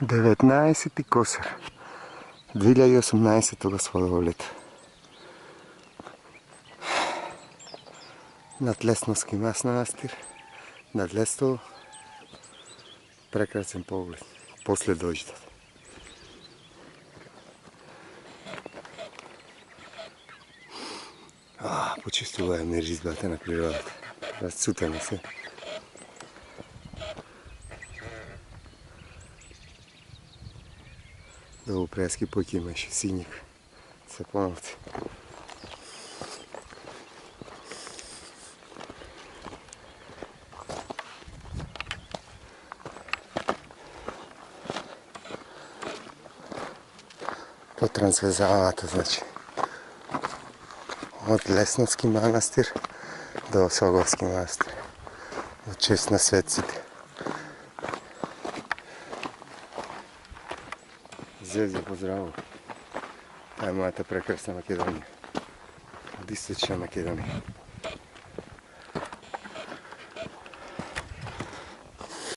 19. Косар 2018 сладолет. Над Лесновски манастир, над Лестово, прекрасен поглед. После дождът. Почувствува миризбата на природата. Разцутаме се. Долу прески пък имаше синик. Сапоновци. По трансвезалата, значи. От Лесновски манастир до Соговски манастир. В чест на светците. Зезе, поздраво! Това е моята прекрасна Македония. От източна Македония.